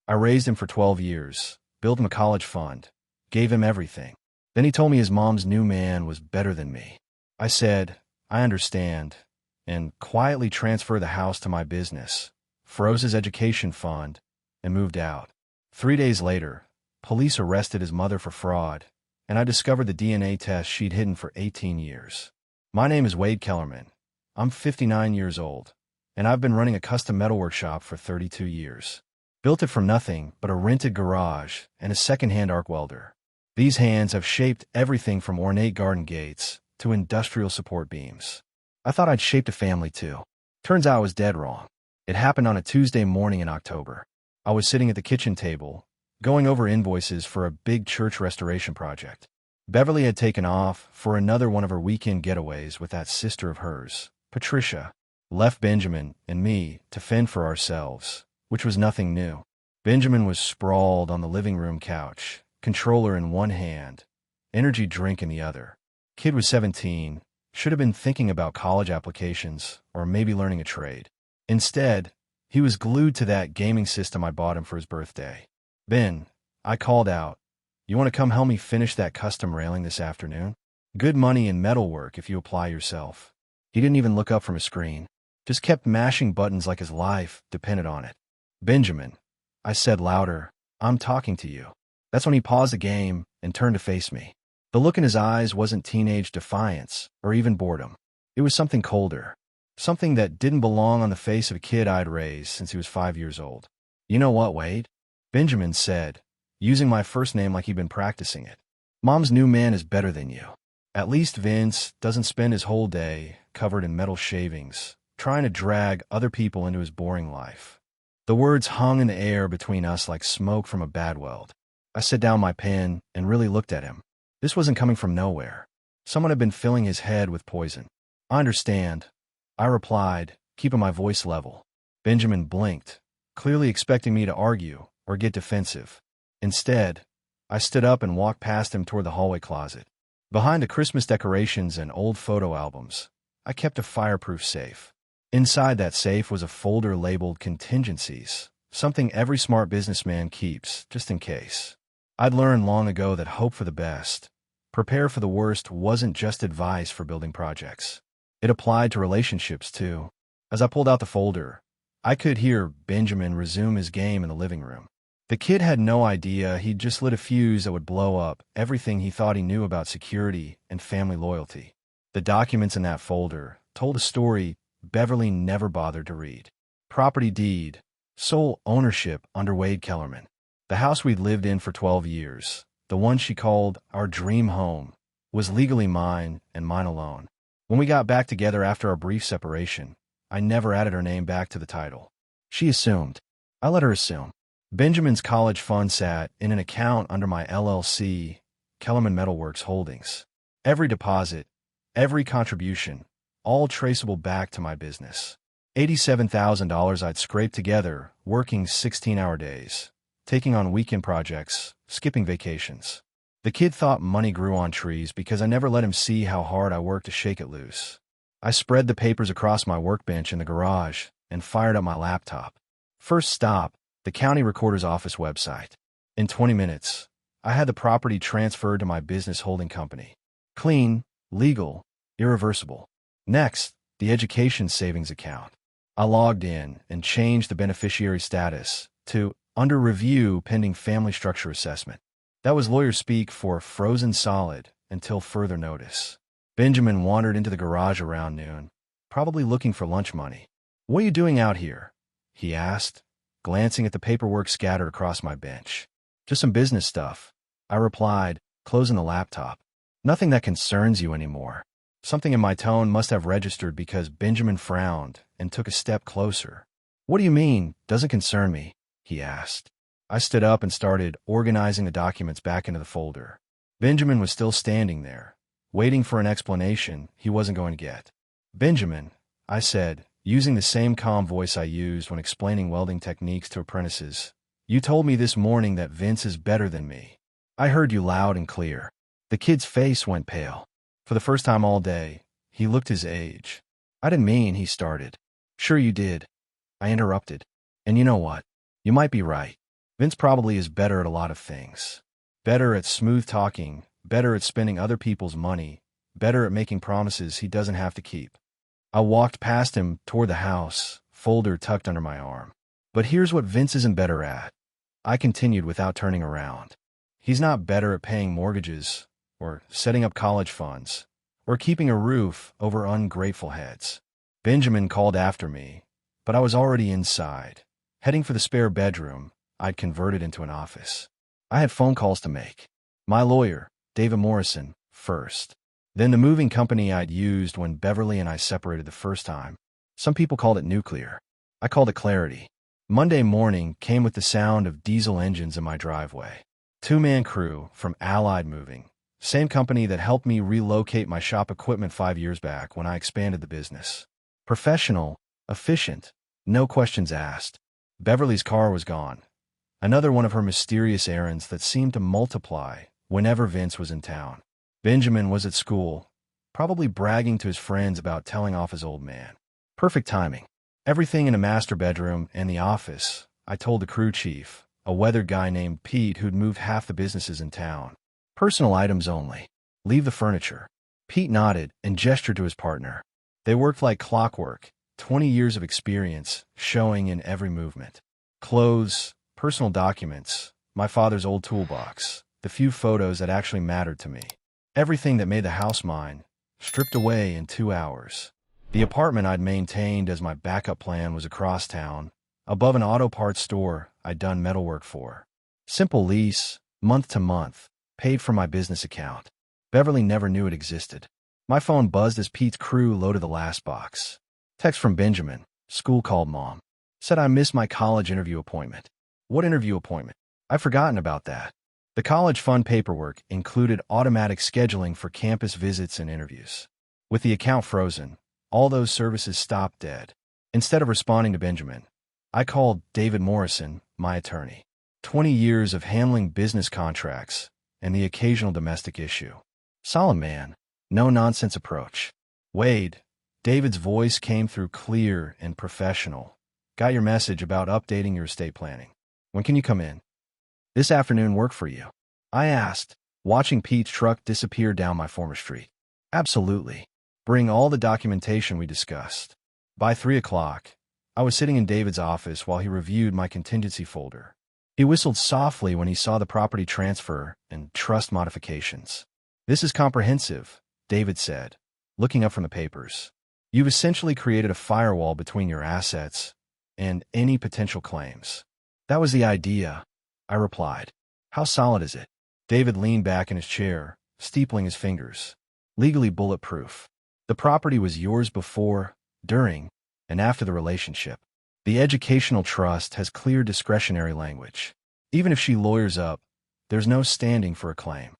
I raised him for 12 years, built him a college fund, gave him everything. Then he told me his mom's new man was better than me. I said, I understand, and quietly transferred the house to my business, froze his education fund, and moved out. 3 days later, police arrested his mother for fraud, and I discovered the DNA test she'd hidden for 18 years. My name is Wade Kellerman. I'm 59 years old, and I've been running a custom metal workshop for 32 years. Built it from nothing but a rented garage and a second-hand arc welder. These hands have shaped everything from ornate garden gates to industrial support beams. I thought I'd shaped a family too. Turns out I was dead wrong. It happened on a Tuesday morning in October. I was sitting at the kitchen table, going over invoices for a big church restoration project. Beverly had taken off for another one of her weekend getaways with that sister of hers, Patricia, left Benjamin and me to fend for ourselves, which was nothing new. Benjamin was sprawled on the living room couch, controller in one hand, energy drink in the other. Kid was 17, should have been thinking about college applications or maybe learning a trade. Instead, he was glued to that gaming system I bought him for his birthday. Ben, I called out, you want to come help me finish that custom railing this afternoon? Good money in metalwork if you apply yourself. He didn't even look up from his screen, just kept mashing buttons like his life depended on it. Benjamin, I said louder, I'm talking to you. That's when he paused the game and turned to face me. The look in his eyes wasn't teenage defiance or even boredom. It was something colder, something that didn't belong on the face of a kid I'd raised since he was 5 years old. You know what, Wade? Benjamin said, using my first name like he'd been practicing it. Mom's new man is better than you. At least Vince doesn't spend his whole day covered in metal shavings, trying to drag other people into his boring life. The words hung in the air between us like smoke from a bad weld. I set down my pen and really looked at him. This wasn't coming from nowhere. Someone had been filling his head with poison. I understand, I replied, keeping my voice level. Benjamin blinked, clearly expecting me to argue or get defensive. Instead, I stood up and walked past him toward the hallway closet. Behind the Christmas decorations and old photo albums, I kept a fireproof safe. Inside that safe was a folder labeled contingencies, something every smart businessman keeps, just in case. I'd learned long ago that hope for the best, prepare for the worst wasn't just advice for building projects. It applied to relationships, too. As I pulled out the folder, I could hear Benjamin resume his game in the living room. The kid had no idea he'd just lit a fuse that would blow up everything he thought he knew about security and family loyalty. The documents in that folder told a story Beverly never bothered to read. Property deed, sole ownership under Wade Kellerman. The house we'd lived in for 12 years, the one she called our dream home, was legally mine and mine alone. When we got back together after our brief separation, I never added her name back to the title. She assumed. I let her assume. Benjamin's college fund sat in an account under my LLC, Kellerman Metalworks Holdings. Every deposit, every contribution, all traceable back to my business. $87,000 I'd scraped together, working 16-hour days, taking on weekend projects, skipping vacations. The kid thought money grew on trees because I never let him see how hard I worked to shake it loose. I spread the papers across my workbench in the garage and fired up my laptop. First stop, the county recorder's office website. In 20 minutes, I had the property transferred to my business holding company. Clean, legal, irreversible. Next, the education savings account. I logged in and changed the beneficiary status to under review pending family structure assessment. That was lawyer speak for frozen solid until further notice. Benjamin wandered into the garage around noon, probably looking for lunch money. "What are you doing out here?" he asked, glancing at the paperwork scattered across my bench. "Just some business stuff," I replied, closing the laptop. "Nothing that concerns you anymore." Something in my tone must have registered because Benjamin frowned and took a step closer. "What do you mean, doesn't concern me?" he asked. I stood up and started organizing the documents back into the folder. Benjamin was still standing there, waiting for an explanation he wasn't going to get. "Benjamin," I said, using the same calm voice I used when explaining welding techniques to apprentices, "you told me this morning that Vince is better than me. I heard you loud and clear." The kid's face went pale. For the first time all day, he looked his age. "I didn't mean," he started. "Sure you did," I interrupted. "And you know what? You might be right. Vince probably is better at a lot of things. Better at smooth talking, better at spending other people's money, better at making promises he doesn't have to keep. I walked past him toward the house, folder tucked under my arm. But here's what Vince isn't better at. I continued without turning around. He's not better at paying mortgages, or setting up college funds, or keeping a roof over ungrateful heads. Benjamin called after me, but I was already inside, heading for the spare bedroom I'd converted into an office. I had phone calls to make. My lawyer, David Morrison, first. Then the moving company I'd used when Beverly and I separated the first time. Some people called it nuclear. I called it clarity. Monday morning came with the sound of diesel engines in my driveway. Two-man crew from Allied Moving, same company that helped me relocate my shop equipment 5 years back when I expanded the business. Professional, efficient, no questions asked. Beverly's car was gone. Another one of her mysterious errands that seemed to multiply whenever Vince was in town. Benjamin was at school, probably bragging to his friends about telling off his old man. Perfect timing. Everything in the master bedroom and the office, I told the crew chief, a weathered guy named Pete who'd moved half the businesses in town. Personal items only. Leave the furniture. Pete nodded and gestured to his partner. They worked like clockwork, 20 years of experience showing in every movement. Clothes, personal documents, my father's old toolbox, the few photos that actually mattered to me. Everything that made the house mine, stripped away in 2 hours. The apartment I'd maintained as my backup plan was across town, above an auto parts store I'd done metalwork for. Simple lease, month to month, paid from my business account. Beverly never knew it existed. My phone buzzed as Pete's crew loaded the last box. Text from Benjamin. School called Mom. Said I missed my college interview appointment. What interview appointment? I'd forgotten about that. The college fund paperwork included automatic scheduling for campus visits and interviews. With the account frozen, all those services stopped dead. Instead of responding to Benjamin, I called David Morrison, my attorney. 20 years of handling business contracts and the occasional domestic issue. Solid man, no-nonsense approach. Wade, David's voice came through clear and professional. Got your message about updating your estate planning. When can you come in? This afternoon work for you? I asked, watching Pete's truck disappear down my former street. Absolutely. Bring all the documentation we discussed. By 3 o'clock, I was sitting in David's office while he reviewed my contingency folder. He whistled softly when he saw the property transfer and trust modifications. This is comprehensive, David said, looking up from the papers. You've essentially created a firewall between your assets and any potential claims. That was the idea, I replied. How solid is it? David leaned back in his chair, steepling his fingers. Legally bulletproof. The property was yours before, during, and after the relationship. The educational trust has clear discretionary language. Even if she lawyers up, there's no standing for a claim.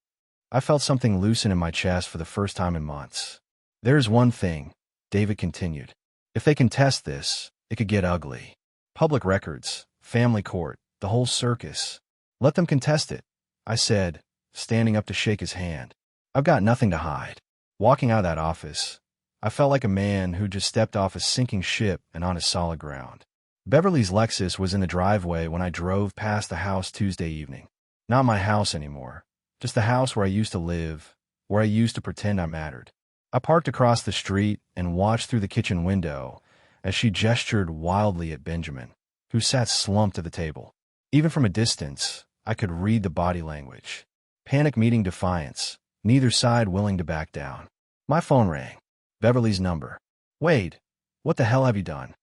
I felt something loosen in my chest for the first time in months. There's one thing, David continued. If they contest this, it could get ugly. Public records, family court, the whole circus. Let them contest it, I said, standing up to shake his hand. I've got nothing to hide. Walking out of that office, I felt like a man who just stepped off a sinking ship and onto solid ground. Beverly's Lexus was in the driveway when I drove past the house Tuesday evening. Not my house anymore, just the house where I used to live, where I used to pretend I mattered. I parked across the street and watched through the kitchen window as she gestured wildly at Benjamin, who sat slumped at the table. Even from a distance, I could read the body language. Panic meeting defiance, neither side willing to back down. My phone rang. Beverly's number. Wade, what the hell have you done?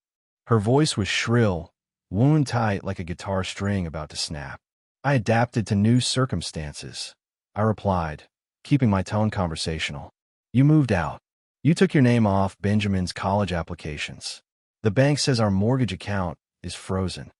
Her voice was shrill, wound tight like a guitar string about to snap. I adapted to new circumstances, I replied, keeping my tone conversational. You moved out. You took your name off Benjamin's college applications. The bank says our mortgage account is frozen.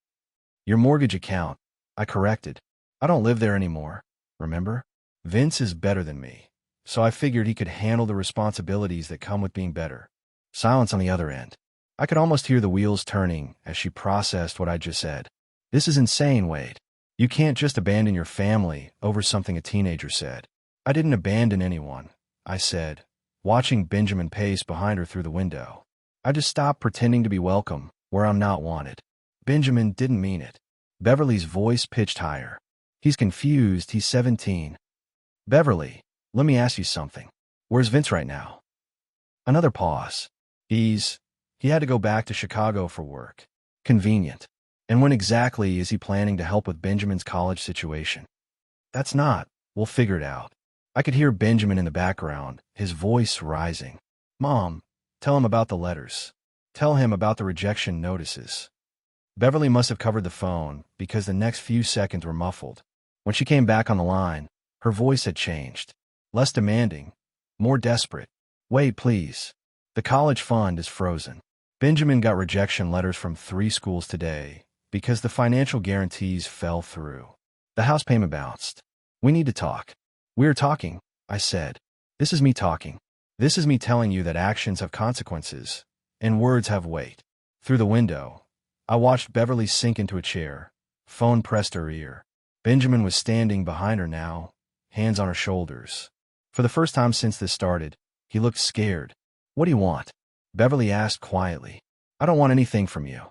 Your mortgage account, I corrected. I don't live there anymore, remember? Vince is better than me, so I figured he could handle the responsibilities that come with being better. Silence on the other end. I could almost hear the wheels turning as she processed what I just said. This is insane, Wade. You can't just abandon your family over something a teenager said. I didn't abandon anyone, I said, watching Benjamin pace behind her through the window. I just stopped pretending to be welcome where I'm not wanted. Benjamin didn't mean it. Beverly's voice pitched higher. He's confused. He's 17. Beverly, let me ask you something. Where's Vince right now? Another pause. He had to go back to Chicago for work. Convenient. And when exactly is he planning to help with Benjamin's college situation? That's not. We'll figure it out. I could hear Benjamin in the background, his voice rising. Mom, tell him about the letters. Tell him about the rejection notices. Beverly must have covered the phone because the next few seconds were muffled. When she came back on the line, her voice had changed. Less demanding, more desperate. Wait, please. The college fund is frozen. Benjamin got rejection letters from 3 schools today because the financial guarantees fell through. The house payment bounced. We need to talk. We're talking, I said. This is me talking. This is me telling you that actions have consequences, and words have weight. Through the window, I watched Beverly sink into a chair, phone pressed to her ear. Benjamin was standing behind her now, hands on her shoulders. For the first time since this started, he looked scared. What do you want? Beverly asked quietly. I don't want anything from you,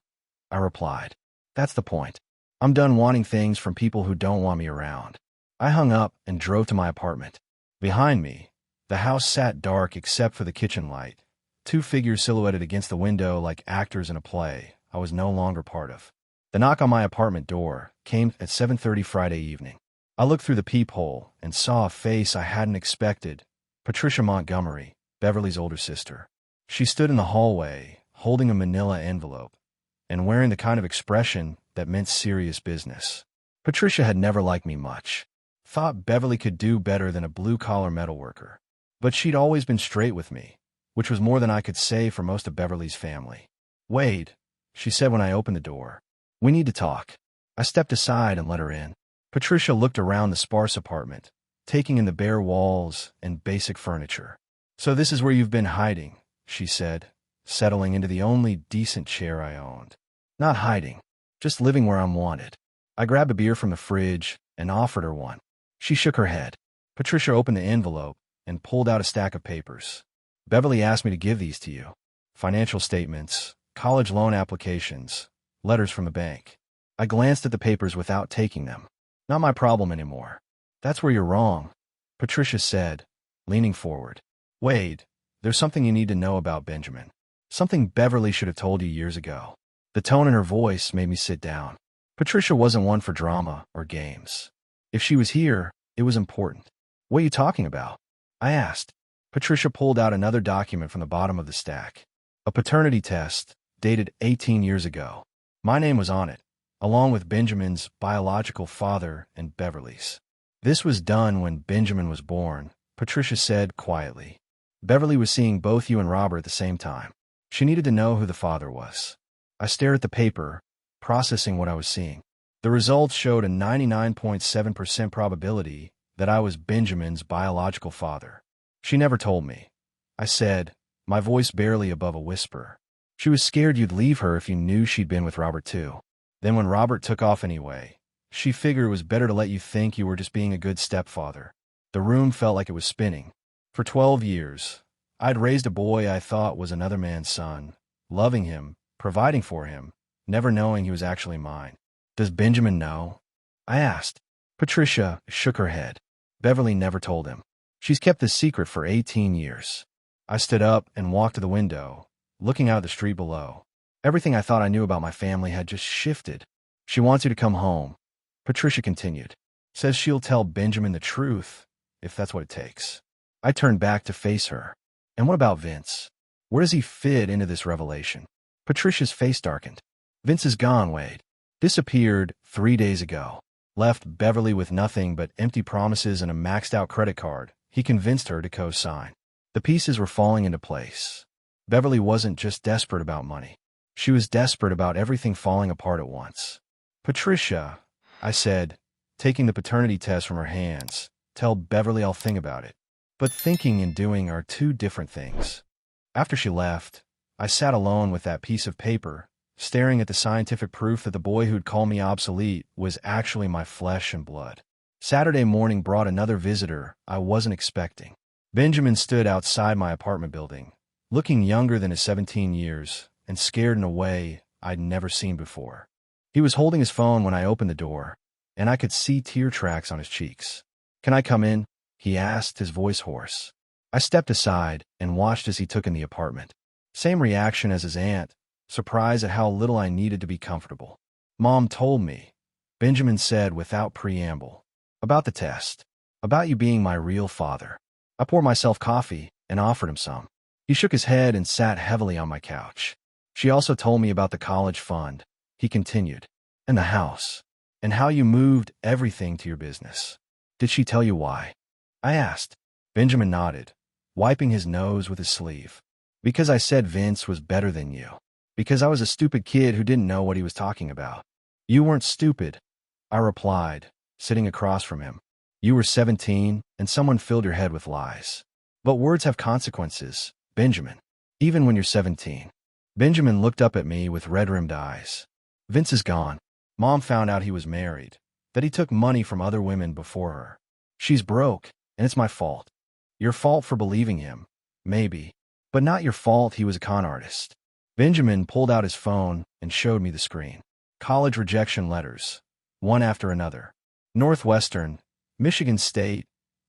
I replied. That's the point. I'm done wanting things from people who don't want me around. I hung up and drove to my apartment. Behind me, the house sat dark except for the kitchen light, 2 figures silhouetted against the window like actors in a play I was no longer part of. The knock on my apartment door came at 7:30 Friday evening. I looked through the peephole and saw a face I hadn't expected. Patricia Montgomery, Beverly's older sister. She stood in the hallway, holding a manila envelope, and wearing the kind of expression that meant serious business. Patricia had never liked me much. Thought Beverly could do better than a blue-collar metalworker. But she'd always been straight with me, which was more than I could say for most of Beverly's family. Wade, she said when I opened the door. We need to talk. I stepped aside and let her in. Patricia looked around the sparse apartment, taking in the bare walls and basic furniture. So this is where you've been hiding, she said, settling into the only decent chair I owned. Not hiding, just living where I'm wanted. I grabbed a beer from the fridge and offered her one. She shook her head. Patricia opened the envelope and pulled out a stack of papers. Beverly asked me to give these to you. Financial statements, college loan applications, letters from the bank. I glanced at the papers without taking them. Not my problem anymore. That's where you're wrong, Patricia said, leaning forward. Wade, there's something you need to know about Benjamin. Something Beverly should have told you years ago. The tone in her voice made me sit down. Patricia wasn't one for drama or games. If she was here, it was important. What are you talking about? I asked. Patricia pulled out another document from the bottom of the stack. A paternity test, dated 18 years ago. My name was on it, along with Benjamin's biological father and Beverly's. This was done when Benjamin was born, Patricia said quietly. Beverly was seeing both you and Robert at the same time. She needed to know who the father was. I stared at the paper, processing what I was seeing. The results showed a 99.7% probability that I was Benjamin's biological father. She never told me. I said, my voice barely above a whisper. She was scared you'd leave her if you knew she'd been with Robert too. Then when Robert took off anyway, she figured it was better to let you think you were just being a good stepfather. The room felt like it was spinning. For 12 years, I'd raised a boy I thought was another man's son, loving him, providing for him, never knowing he was actually mine. Does Benjamin know? I asked. Patricia shook her head. Beverly never told him. She's kept this secret for 18 years. I stood up and walked to the window, looking out at the street below. Everything I thought I knew about my family had just shifted. She wants you to come home, Patricia continued. Says she'll tell Benjamin the truth, if that's what it takes. I turned back to face her. And what about Vince? Where does he fit into this revelation? Patricia's face darkened. Vince is gone, Wade. Disappeared 3 days ago. Left Beverly with nothing but empty promises and a maxed-out credit card he convinced her to co-sign. The pieces were falling into place. Beverly wasn't just desperate about money. She was desperate about everything falling apart at once. Patricia, I said, taking the paternity test from her hands, tell Beverly I'll think about it. But thinking and doing are 2 different things. After she left, I sat alone with that piece of paper, staring at the scientific proof that the boy who'd call me obsolete was actually my flesh and blood. Saturday morning brought another visitor I wasn't expecting. Benjamin stood outside my apartment building, looking younger than his 17 years and scared in a way I'd never seen before. He was holding his phone when I opened the door, and I could see tear tracks on his cheeks. "Can I come in?" he asked, his voice hoarse. I stepped aside and watched as he took in the apartment. Same reaction as his aunt, surprise at how little I needed to be comfortable. "Mom told me," Benjamin said without preamble, "about the test, about you being my real father." I poured myself coffee and offered him some. He shook his head and sat heavily on my couch. "She also told me about the college fund," he continued, "and the house, and how you moved everything to your business." "Did she tell you why?" I asked. Benjamin nodded, wiping his nose with his sleeve. "Because I said Vince was better than you. Because I was a stupid kid who didn't know what he was talking about." "You weren't stupid," I replied, sitting across from him. "You were 17, and someone filled your head with lies. But words have consequences, Benjamin, even when you're 17. Benjamin looked up at me with red-rimmed eyes. "Vince is gone. Mom found out he was married, that he took money from other women before her. She's broke, and it's my fault. Your fault for believing him, maybe, but not your fault he was a con artist." Benjamin pulled out his phone and showed me the screen. College rejection letters, one after another. Northwestern, Michigan State,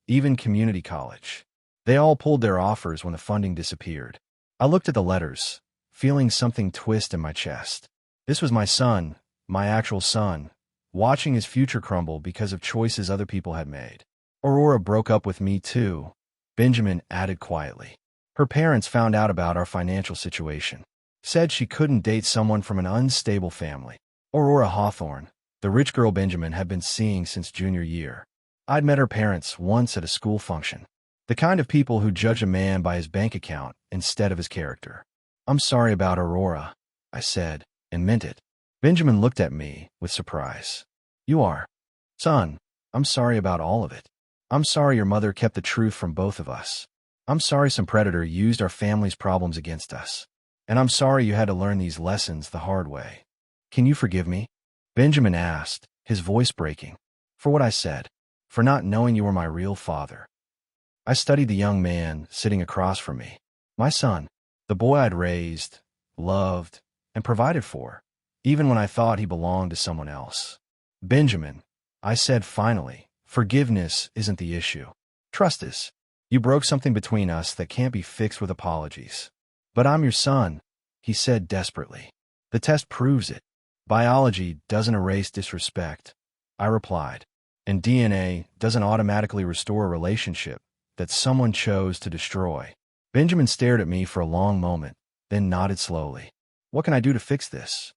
even community college. They all pulled their offers when the funding disappeared. I looked at the letters, feeling something twist in my chest. This was my son, my actual son, watching his future crumble because of choices other people had made. "Aurora broke up with me too," Benjamin added quietly. "Her parents found out about our financial situation. Said she couldn't date someone from an unstable family." Aurora Hawthorne, the rich girl Benjamin had been seeing since junior year. I'd met her parents once at a school function. The kind of people who judge a man by his bank account instead of his character. "I'm sorry about Aurora," I said, and meant it. Benjamin looked at me with surprise. "You are?" "Son, I'm sorry about all of it. I'm sorry your mother kept the truth from both of us. I'm sorry some predator used our family's problems against us. And I'm sorry you had to learn these lessons the hard way. Can you forgive me?" Benjamin asked, his voice breaking. "For what I said. For not knowing you were my real father." I studied the young man sitting across from me. My son, the boy I'd raised, loved, and provided for, even when I thought he belonged to someone else. "Benjamin," I said finally, "forgiveness isn't the issue. Trust is. You broke something between us that can't be fixed with apologies." "But I'm your son," he said desperately. "The test proves it. Biology doesn't erase disrespect," I replied. "And DNA doesn't automatically restore a relationship that someone chose to destroy." Benjamin stared at me for a long moment, then nodded slowly. "What can I do to fix this?"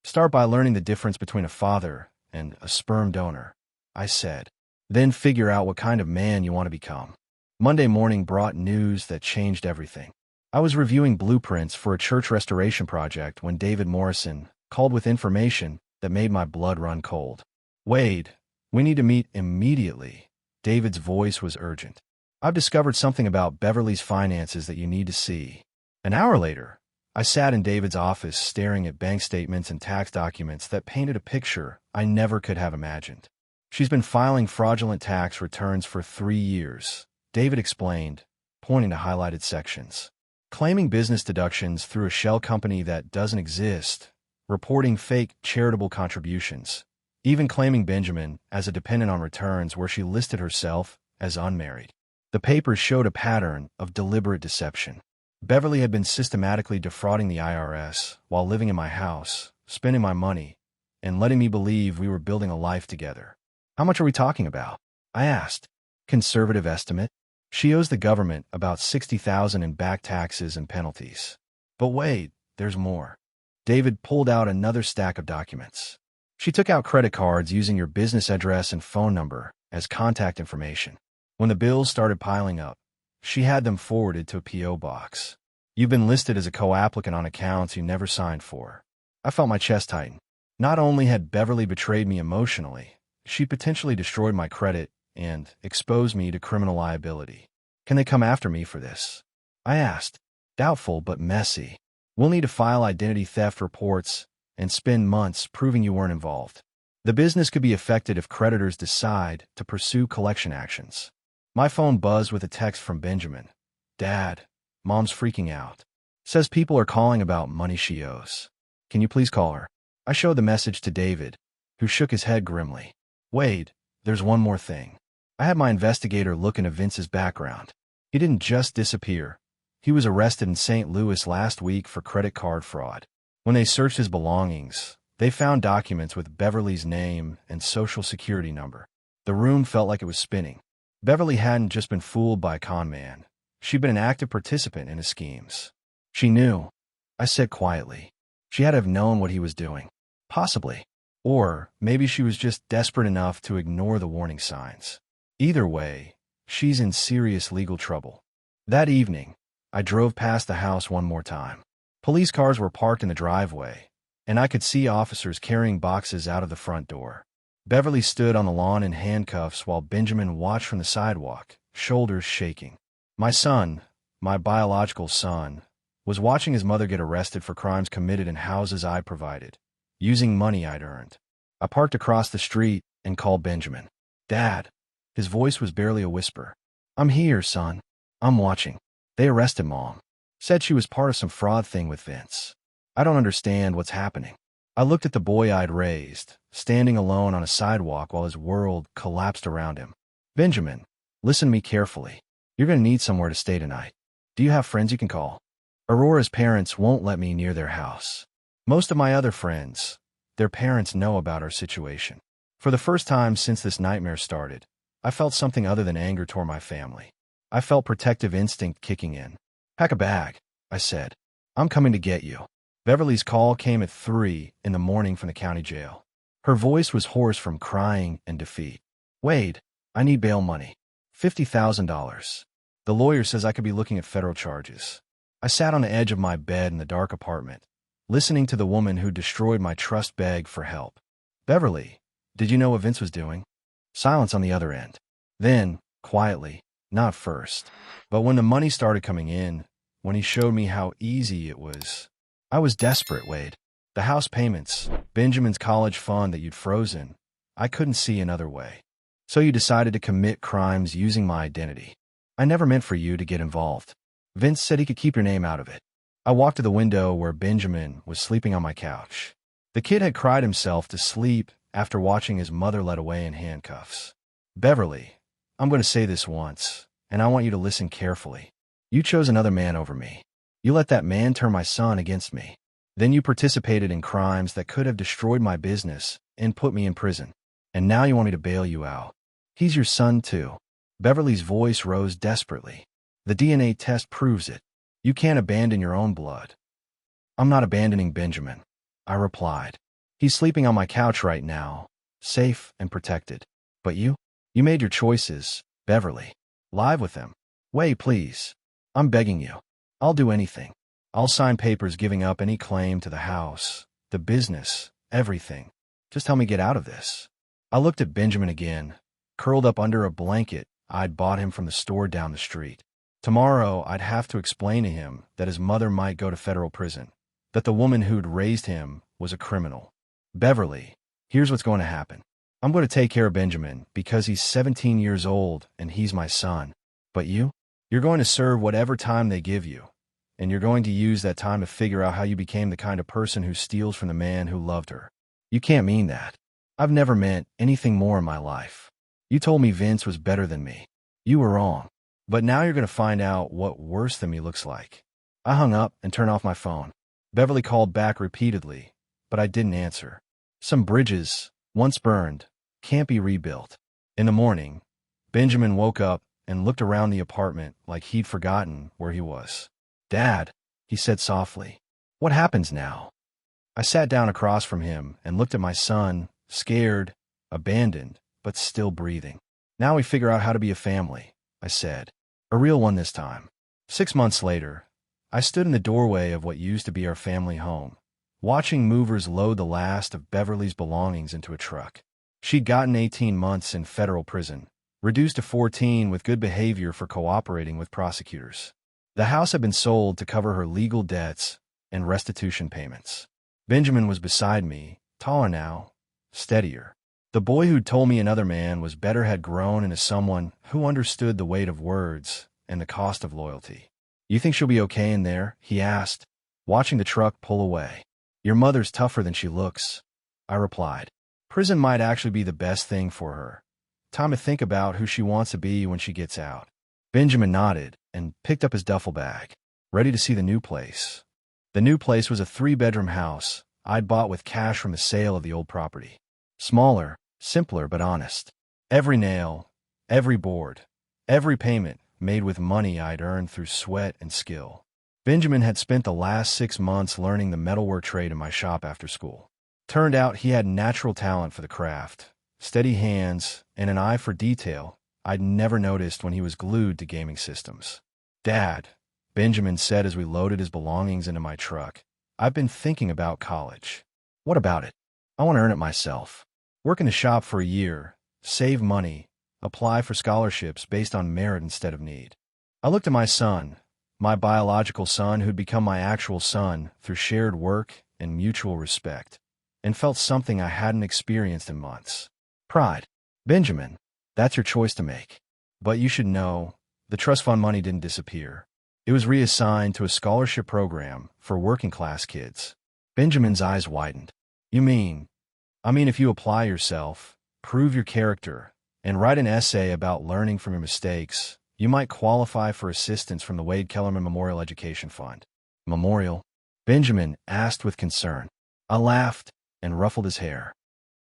"Start by learning the difference between a father and a sperm donor," I said. "Then figure out what kind of man you want to become." Monday morning brought news that changed everything. I was reviewing blueprints for a church restoration project when David Morrison called with information that made my blood run cold. "Wade, we need to meet immediately." David's voice was urgent. "I've discovered something about Beverly's finances that you need to see." An hour later, I sat in David's office staring at bank statements and tax documents that painted a picture I never could have imagined. "She's been filing fraudulent tax returns for 3 years," David explained, pointing to highlighted sections. "Claiming business deductions through a shell company that doesn't exist, reporting fake charitable contributions, even claiming Benjamin as a dependent on returns where she listed herself as unmarried." The papers showed a pattern of deliberate deception. Beverly had been systematically defrauding the IRS while living in my house, spending my money, and letting me believe we were building a life together. "How much are we talking about?" I asked. "Conservative estimate. She owes the government about $60,000 in back taxes and penalties." "But wait, there's more." David pulled out another stack of documents. "She took out credit cards using your business address and phone number as contact information. When the bills started piling up, she had them forwarded to a P.O. box. You've been listed as a co-applicant on accounts you never signed for." I felt my chest tighten. Not only had Beverly betrayed me emotionally, she potentially destroyed my credit and exposed me to criminal liability. "Can they come after me for this?" I asked. "Doubtful but messy. We'll need to file identity theft reports and spend months proving you weren't involved. The business could be affected if creditors decide to pursue collection actions." My phone buzzed with a text from Benjamin. "Dad, Mom's freaking out. Says people are calling about money she owes. Can you please call her?" I showed the message to David, who shook his head grimly. Wade, there's one more thing. I had my investigator look into Vince's background. He didn't just disappear. He was arrested in St. Louis last week for credit card fraud. When they searched his belongings, they found documents with Beverly's name and social security number. The room felt like it was spinning. Beverly hadn't just been fooled by a con man. She'd been an active participant in his schemes. She knew, I said quietly. She had to have known what he was doing. Possibly. Or maybe she was just desperate enough to ignore the warning signs. Either way, she's in serious legal trouble. That evening, I drove past the house one more time. Police cars were parked in the driveway, and I could see officers carrying boxes out of the front door. Beverly stood on the lawn in handcuffs while Benjamin watched from the sidewalk, shoulders shaking. My son, my biological son, was watching his mother get arrested for crimes committed in houses I provided, using money I'd earned. I parked across the street and called Benjamin. Dad. His voice was barely a whisper. I'm here, son. I'm watching. They arrested Mom. Said she was part of some fraud thing with Vince. I don't understand what's happening. I looked at the boy I'd raised, standing alone on a sidewalk while his world collapsed around him. Benjamin, listen to me carefully. You're going to need somewhere to stay tonight. Do you have friends you can call? Aurora's parents won't let me near their house. Most of my other friends, their parents know about our situation. For the first time since this nightmare started, I felt something other than anger toward my family. I felt protective instinct kicking in. Pack a bag, I said. I'm coming to get you. Beverly's call came at 3 in the morning from the county jail. Her voice was hoarse from crying and defeat. Wade, I need bail money. $50,000. The lawyer says I could be looking at federal charges. I sat on the edge of my bed in the dark apartment, listening to the woman who destroyed my trust beg for help. Beverly, did you know what Vince was doing? Silence on the other end. Then, quietly, not first, but when the money started coming in, when he showed me how easy it was, I was desperate, Wade. The house payments, Benjamin's college fund that you'd frozen, I couldn't see another way. So you decided to commit crimes using my identity. I never meant for you to get involved. Vince said he could keep your name out of it. I walked to the window where Benjamin was sleeping on my couch. The kid had cried himself to sleep after watching his mother led away in handcuffs. Beverly, I'm going to say this once, and I want you to listen carefully. You chose another man over me. You let that man turn my son against me. Then you participated in crimes that could have destroyed my business and put me in prison. And now you want me to bail you out. He's your son, too. Beverly's voice rose desperately. The DNA test proves it. You can't abandon your own blood. I'm not abandoning Benjamin, I replied. He's sleeping on my couch right now, safe and protected. But you made your choices, Beverly. Live with him. Wait, please. I'm begging you. I'll do anything. I'll sign papers giving up any claim to the house, the business, everything. Just help me get out of this. I looked at Benjamin again, curled up under a blanket I'd bought him from the store down the street. Tomorrow, I'd have to explain to him that his mother might go to federal prison, that the woman who'd raised him was a criminal. Beverly, here's what's going to happen. I'm going to take care of Benjamin because he's 17 years old and he's my son. But you're going to serve whatever time they give you, and you're going to use that time to figure out how you became the kind of person who steals from the man who loved her. You can't mean that. I've never meant anything more in my life. You told me Vince was better than me. You were wrong. But now you're going to find out what worse than me looks like. I hung up and turned off my phone. Beverly called back repeatedly, but I didn't answer. Some bridges, once burned, can't be rebuilt. In the morning, Benjamin woke up and looked around the apartment like he'd forgotten where he was. Dad, he said softly, what happens now? I sat down across from him and looked at my son, scared, abandoned, but still breathing. Now we figure out how to be a family, I said. A real one this time. 6 months later, I stood in the doorway of what used to be our family home, watching movers load the last of Beverly's belongings into a truck. She'd gotten 18 months in federal prison, reduced to 14 with good behavior for cooperating with prosecutors. The house had been sold to cover her legal debts and restitution payments. Benjamin was beside me, taller now, steadier. The boy who'd told me another man was better had grown into someone who understood the weight of words and the cost of loyalty. You think she'll be okay in there? He asked, watching the truck pull away. Your mother's tougher than she looks, I replied. Prison might actually be the best thing for her. Time to think about who she wants to be when she gets out. Benjamin nodded and picked up his duffel bag, ready to see the new place. The new place was a 3-bedroom house I'd bought with cash from the sale of the old property. Smaller, simpler, but honest. Every nail, every board, every payment made with money I'd earned through sweat and skill. Benjamin had spent the last 6 months learning the metalwork trade in my shop after school. Turned out he had natural talent for the craft, steady hands, and an eye for detail I'd never noticed when he was glued to gaming systems. Dad, Benjamin said as we loaded his belongings into my truck, I've been thinking about college. What about it? I want to earn it myself. Work in the shop for a year, save money, apply for scholarships based on merit instead of need. I looked at my son, my biological son who'd become my actual son through shared work and mutual respect, and felt something I hadn't experienced in months. Pride. Benjamin, that's your choice to make. But you should know, the trust fund money didn't disappear. It was reassigned to a scholarship program for working-class kids. Benjamin's eyes widened. You mean? I mean, if you apply yourself, prove your character, and write an essay about learning from your mistakes, you might qualify for assistance from the Wade Kellerman Memorial Education Fund. Memorial? Benjamin asked with concern. I laughed and ruffled his hair.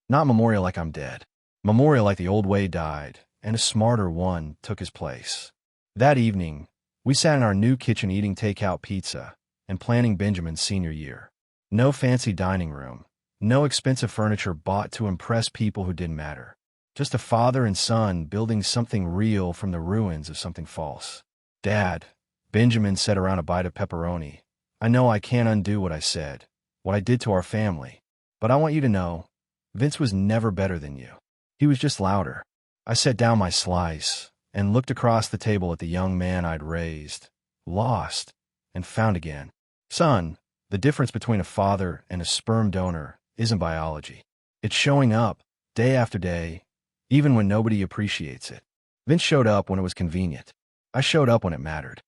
Not memorial like I'm dead. Memorial like the old Wade died, and a smarter one took his place. That evening, we sat in our new kitchen eating takeout pizza and planning Benjamin's senior year. No fancy dining room, no expensive furniture bought to impress people who didn't matter. Just a father and son building something real from the ruins of something false. Dad, Benjamin said around a bite of pepperoni, I know I can't undo what I said, what I did to our family, but I want you to know, Vince was never better than you. He was just louder. I set down my slice and looked across the table at the young man I'd raised, lost, and found again. Son, the difference between a father and a sperm donor isn't biology. It's showing up, day after day, even when nobody appreciates it. Vince showed up when it was convenient. I showed up when it mattered.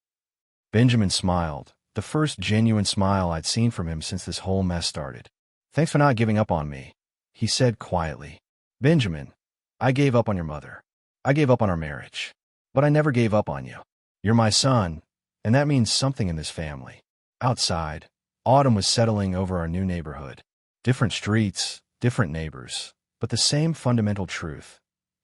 Benjamin smiled, the first genuine smile I'd seen from him since this whole mess started. Thanks for not giving up on me, he said quietly. Benjamin, I gave up on your mother. I gave up on our marriage. But I never gave up on you. You're my son, and that means something in this family. Outside, autumn was settling over our new neighborhood. Different streets, different neighbors, but the same fundamental truth.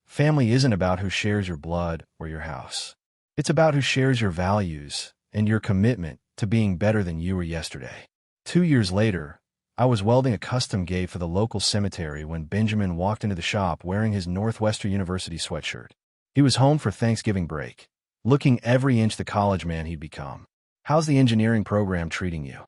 Family isn't about who shares your blood or your house. It's about who shares your values and your commitment to being better than you were yesterday. 2 years later, I was welding a custom gate for the local cemetery when Benjamin walked into the shop wearing his Northwestern University sweatshirt. He was home for Thanksgiving break, looking every inch the college man he'd become. How's the engineering program treating you?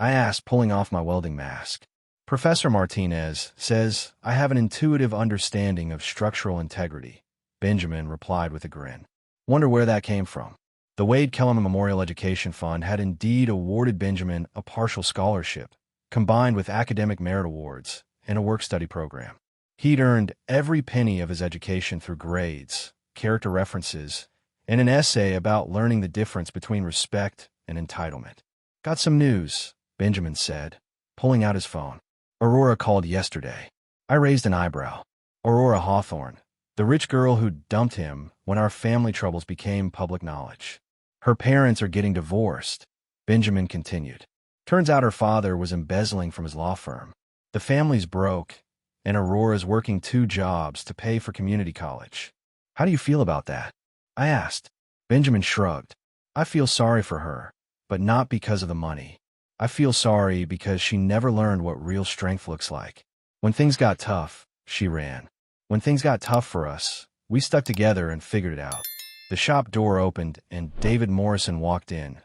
I asked, pulling off my welding mask. Professor Martinez says I have an intuitive understanding of structural integrity, Benjamin replied with a grin. Wonder where that came from. The Wade Kellerman Memorial Education Fund had indeed awarded Benjamin a partial scholarship, combined with academic merit awards and a work-study program. He'd earned every penny of his education through grades, character references, and an essay about learning the difference between respect and entitlement. Got some news, Benjamin said, pulling out his phone. Aurora called yesterday. I raised an eyebrow. Aurora Hawthorne, the rich girl who dumped him when our family troubles became public knowledge. Her parents are getting divorced, Benjamin continued. Turns out her father was embezzling from his law firm. The family's broke, and Aurora's working 2 jobs to pay for community college. How do you feel about that? I asked. Benjamin shrugged. I feel sorry for her, but not because of the money. I feel sorry because she never learned what real strength looks like. When things got tough, she ran. When things got tough for us, we stuck together and figured it out. The shop door opened and David Morrison walked in,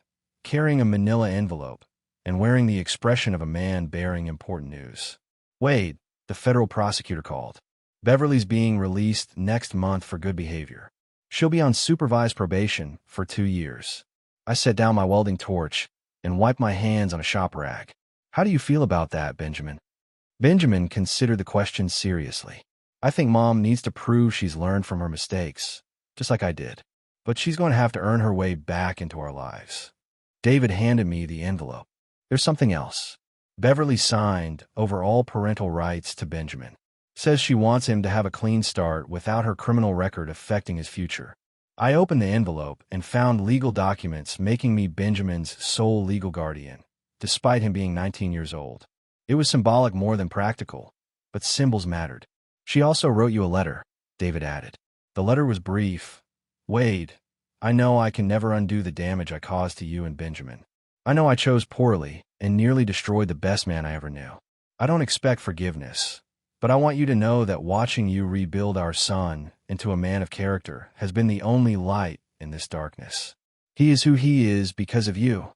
carrying a manila envelope and wearing the expression of a man bearing important news. Wade, the federal prosecutor called. Beverly's being released next month for good behavior. She'll be on supervised probation for 2 years. I set down my welding torch and wiped my hands on a shop rag. How do you feel about that, Benjamin? Benjamin considered the question seriously. I think Mom needs to prove she's learned from her mistakes, just like I did. But she's going to have to earn her way back into our lives. David handed me the envelope. There's something else. Beverly signed over all parental rights to Benjamin. Says she wants him to have a clean start without her criminal record affecting his future. I opened the envelope and found legal documents making me Benjamin's sole legal guardian, despite him being 19 years old. It was symbolic more than practical, but symbols mattered. She also wrote you a letter, David added. The letter was brief. Wade, I know I can never undo the damage I caused to you and Benjamin. I know I chose poorly and nearly destroyed the best man I ever knew. I don't expect forgiveness, but I want you to know that watching you rebuild our son into a man of character has been the only light in this darkness. He is who he is because of you,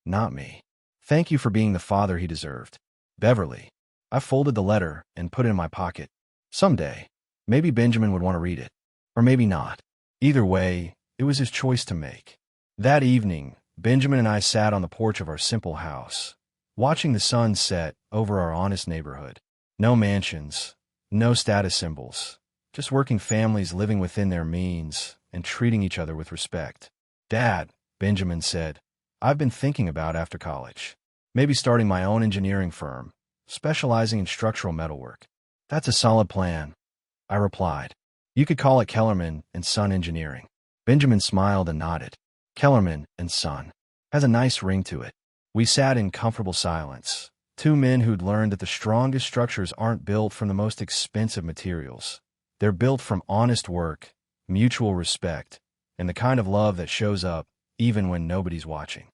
not me. Thank you for being the father he deserved. Beverly. I folded the letter and put it in my pocket. Someday, maybe Benjamin would want to read it. Or maybe not. Either way, it was his choice to make. That evening, Benjamin and I sat on the porch of our simple house, watching the sun set over our honest neighborhood. No mansions, no status symbols, just working families living within their means and treating each other with respect. Dad, Benjamin said, I've been thinking about after college. Maybe starting my own engineering firm, specializing in structural metalwork. That's a solid plan, I replied. You could call it Kellerman and Son Engineering. Benjamin smiled and nodded. Kellerman and Son has a nice ring to it. We sat in comfortable silence, two men who'd learned that the strongest structures aren't built from the most expensive materials. They're built from honest work, mutual respect, and the kind of love that shows up even when nobody's watching.